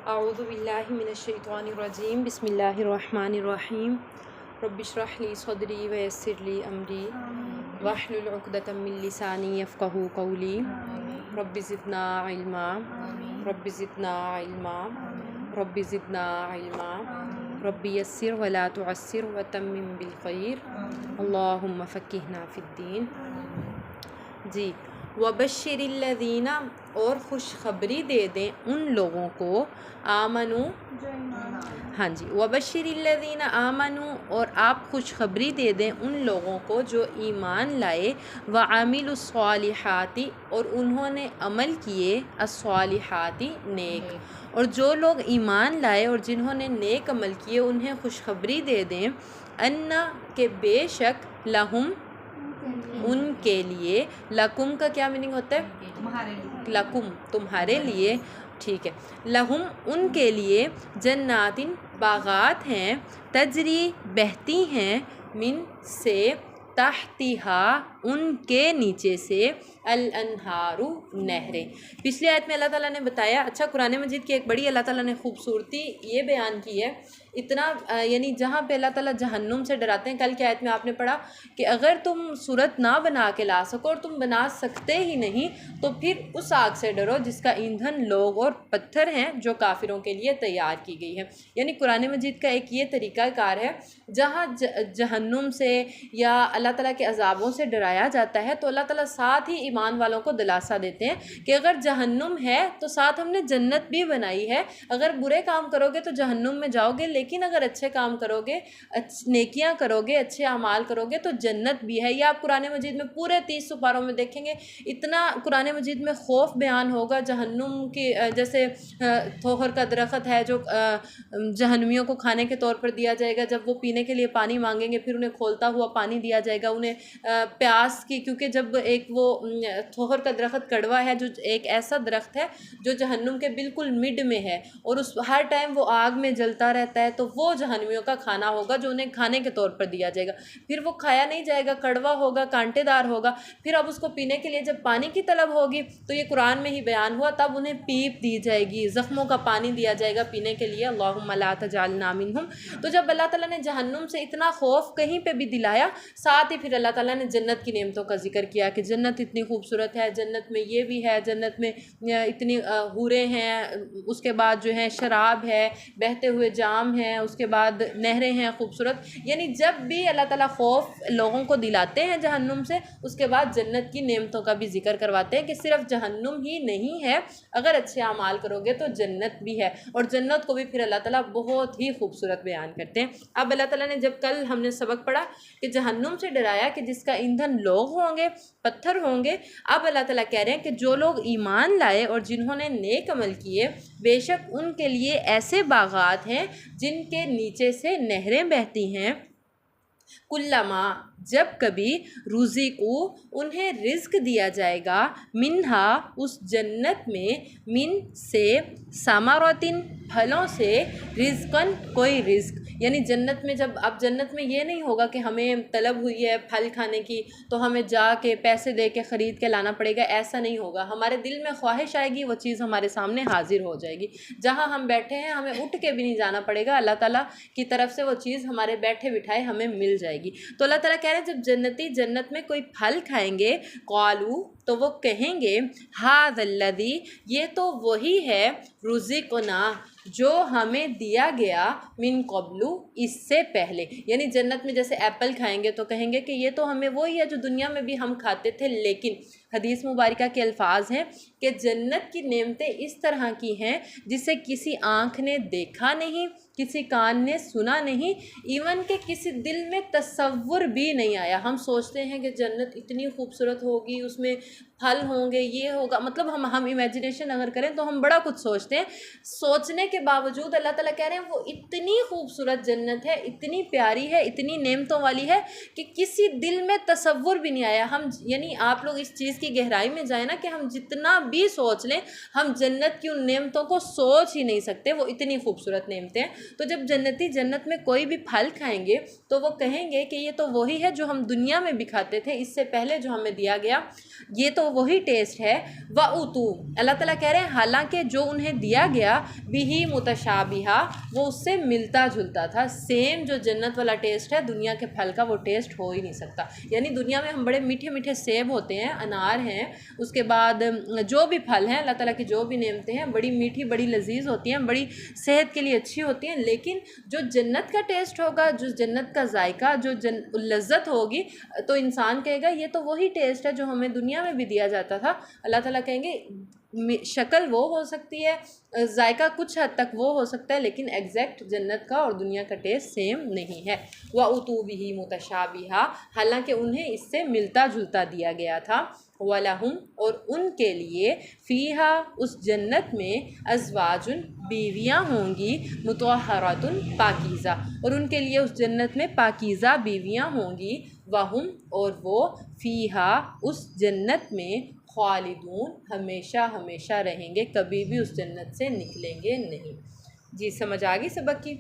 اعوذ باللہ من الشیطان الرجیم بسم اللہ الرحمن الرحیم رب اشرح لی صدری ویسر لی امری واحلل عقدۃ من لسانی یفقہوا قولی رب زدنا علما رب زدنا علما رب زدنا علما رب یسر ولا تعسر وتمم بالخیر اللہم فقہنا فی الدین۔ جی، وبشر الذین، اور خوشخبری دے دیں ان لوگوں کو، آمنو، ہاں جی، وبشر الذین آمنو، اور آپ خوشخبری دے دیں ان لوگوں کو جو ایمان لائے، وعملوا الصالحات، اور انہوں نے عمل کیے، الصالحات، نیک، اور جو لوگ ایمان لائے اور جنہوں نے نیک عمل کیے انہیں خوشخبری دے دیں، ان، کہ بے شک، لہم، ان کے لیے، لکم کا کیا میننگ ہوتا ہے؟ لکم، تمہارے لیے، ٹھیک ہے، لہم، ان کے لیے، جنات، باغات ہیں، تجری، بہتی ہیں، من، سے، تحتہا، ان کے نیچے سے، الانہار، نہریں۔ پچھلی آیت میں اللہ تعالیٰ نے بتایا، اچھا قرآن مجید کی ایک بڑی اللہ تعالیٰ نے خوبصورتی یہ بیان کی ہے، اتنا یعنی جہاں پہ اللہ تعالیٰ جہنم سے ڈراتے ہیں، کل کی آیت میں آپ نے پڑھا کہ اگر تم صورت نہ بنا کے لا سکو اور تم بنا سکتے ہی نہیں تو پھر اس آگ سے ڈرو جس کا ایندھن لوگ اور پتھر ہیں جو کافروں کے لیے تیار کی گئی ہے۔ یعنی قرآن مجید کا ایک یہ طریقہ کار ہے، جہاں جہنم سے یا اللہ تعالیٰ کے عذابوں سے ڈرایا جاتا ہے تو اللہ تعالیٰ ساتھ ہی ایمان والوں کو دلاسا دیتے ہیں کہ اگر جہنم ہے تو ساتھ ہم نے جنت بھی بنائی ہے، اگر برے کام کرو گے تو جہنم میں جاؤ گے، لیکن اگر اچھے کام کرو گے، نیکیاں کرو گے، اچھے اعمال کرو گے تو جنت بھی ہے۔ یہ آپ قرآن مجید میں پورے 30 سپاروں میں دیکھیں گے، اتنا قرآن مجید میں خوف بیان ہوگا جہنم کی، جیسے تھوہر کا درخت ہے جو جہنمیوں کو کھانے کے طور پر دیا جائے گا، جب وہ پینے کے لیے پانی مانگیں گے پھر انہیں کھولتا ہوا پانی دیا جائے گا، انہیں پیاس کی، کیونکہ جب ایک وہ تھوہر کا درخت کڑوا ہے جو ایک ایسا درخت ہے جو جہنم کے بالکل مڈ میں ہے اور اس ہر ٹائم وہ آگ میں جلتا رہتا ہے، تو وہ جہنمیوں کا کھانا ہوگا جو انہیں کھانے کے طور پر دیا جائے گا، پھر وہ کھایا نہیں جائے گا، کڑوا ہوگا، کانٹے دار ہوگا، پھر اب اس کو پینے کے لیے جب پانی کی طلب ہوگی تو یہ قرآن میں ہی بیان ہوا، تب انہیں پیپ دی جائے گی، زخموں کا پانی دیا جائے گا پینے کے لیے، اللہم لا تجعلنا منہم۔ تو جب اللہ تعالیٰ نے جہنم سے اتنا خوف کہیں پہ بھی دلایا، ساتھ ہی پھر اللہ تعالیٰ نے جنت کی نعمتوں کا ذکر کیا کہ جنت اتنی خوبصورت ہے، جنت میں یہ بھی ہے، جنت میں اتنی حوریں ہیں، اس کے بعد جو ہے شراب ہے، بہتے ہوئے جام ہیں، اس کے بعد نہریں ہیں خوبصورت۔ یعنی جب بھی اللہ تعالیٰ خوف لوگوں کو دلاتے ہیں جہنم سے، اس کے بعد جنت کی نعمتوں کا بھی ذکر کرواتے ہیں کہ صرف جہنم ہی نہیں ہے، اگر اچھے اعمال کرو گے تو جنت بھی ہے، اور جنت کو بھی پھر اللہ تعالیٰ بہت ہی خوبصورت بیان کرتے ہیں۔ اب اللہ تعالیٰ نے جب کل ہم نے سبق پڑھا کہ جہنم سے ڈرایا کہ جس کا ایندھن لوگ ہوں گے، پتھر ہوں گے، اب اللہ تعالیٰ کہہ رہے ہیں کہ جو لوگ ایمان لائے اور جنہوں نے نیک عمل کیے، بے شک ان کے لیے ایسے باغات ہیں جن کے نیچے سے نہریں بہتی ہیں، کلما، جب کبھی، رزقو، انہیں رزق دیا جائے گا، منہا، اس جنت میں، من، سے، ثمرۃ، پھلوں سے، رزقن، کوئی رزق، یعنی جنت میں جب، اب جنت میں یہ نہیں ہوگا کہ ہمیں طلب ہوئی ہے پھل کھانے کی تو ہمیں جا کے پیسے دے کے خرید کے لانا پڑے گا، ایسا نہیں ہوگا، ہمارے دل میں خواہش آئے گی وہ چیز ہمارے سامنے حاضر ہو جائے گی، جہاں ہم بیٹھے ہیں ہمیں اٹھ کے بھی نہیں جانا پڑے گا، اللہ تعالیٰ کی طرف سے وہ چیز ہمارے بیٹھے بٹھائے ہمیں مل جائے گی۔ تو اللہ تعالیٰ کہہ رہے ہیں جب جنتی جنت میں کوئی پھل کھائیں گے، قالو، تو وہ کہیں گے، ھذا الذی، یہ تو وہی ہے، رزقنا، جو ہمیں دیا گیا، من قبل، اس سے پہلے، یعنی جنت میں جیسے ایپل کھائیں گے تو کہیں گے کہ یہ تو ہمیں وہی ہے جو دنیا میں بھی ہم کھاتے تھے، لیکن حدیث مبارکہ کے الفاظ ہیں کہ جنت کی نعمتیں اس طرح کی ہیں جسے کسی آنکھ نے دیکھا نہیں، کسی کان نے سنا نہیں، ایون کہ کسی دل میں تصور بھی نہیں آیا۔ ہم سوچتے ہیں کہ جنت اتنی خوبصورت ہوگی، اس میں پھل ہوں گے، یہ ہوگا، مطلب ہم امیجنیشن اگر کریں تو ہم بڑا کچھ سوچتے ہیں، سوچنے کے باوجود اللہ تعالیٰ کہہ رہے ہیں وہ اتنی خوبصورت جنت ہے، اتنی پیاری ہے، اتنی نعمتوں والی ہے کہ کسی دل میں تصور بھی نہیں آیا۔ ہم یعنی آپ لوگ اس چیز کی گہرائی میں جائیں نا کہ ہم جتنا بھی سوچ لیں ہم جنت کی ان نعمتوں کو سوچ ہی نہیں سکتے، وہ اتنی خوبصورت نعمتیں ہیں۔ تو جب جنتی جنت میں کوئی بھی پھل کھائیں گے تو وہ کہیں گے کہ یہ تو وہی ہے جو ہم دنیا میں بھی کھاتے تھے، اس سے پہلے جو ہمیں دیا گیا یہ تو وہی ٹیسٹ ہے۔ وَأُتُوا، اللہ تعالیٰ کہہ رہے ہیں حالانکہ جو انہیں دیا گیا بِهِ مُتَشَابِهًا، وہ اس سے ملتا جلتا تھا، سیم جو جنت والا ٹیسٹ ہے دنیا کے پھل کا وہ ٹیسٹ ہو ہی نہیں سکتا۔ یعنی دنیا میں ہم بڑے میٹھے میٹھے سیب ہوتے ہیں، انار ہیں، اس کے بعد جو بھی پھل ہیں اللہ تعالیٰ کی جو بھی نعمتیں ہیں بڑی میٹھی بڑی لذیذ ہوتی ہیں، بڑی صحت کے لیے اچھی ہوتی ہیں، لیکن جو جنت کا ٹیسٹ ہوگا، جو جنت کا ذائقہ، جو لذت ہوگی، تو انسان کہے گا یہ تو وہی ٹیسٹ ہے جو ہمیں دنیا میں بھی دیا جاتا تھا۔ اللہ تعالیٰ کہیں گے شکل وہ ہو سکتی ہے، ذائقہ کچھ حد تک وہ ہو سکتا ہے، لیکن ایگزیکٹ جنت کا اور دنیا کا ٹیسٹ سیم نہیں ہے۔ وَأُتُوا بِهِ مُتَشَابِهًا، حالانکہ انہیں اس سے ملتا جلتا دیا گیا تھا۔ وَلَهُمْ، اور ان کے لیے فِيهَا، اس جنت میں أَزْوَاجٌ، بیویاں ہوں گی، مُطَہَّرَةٌ، پاکیزہ، اور ان کے لیے اس جنت میں پاکیزہ بیویاں ہوں گی۔ وَهُمْ، اور وہ فِيهَا، اس جنت میں خالدون، ہمیشہ ہمیشہ رہیں گے، کبھی بھی اس جنت سے نکلیں گے نہیں۔ جی سمجھ آ گئی سبق کی؟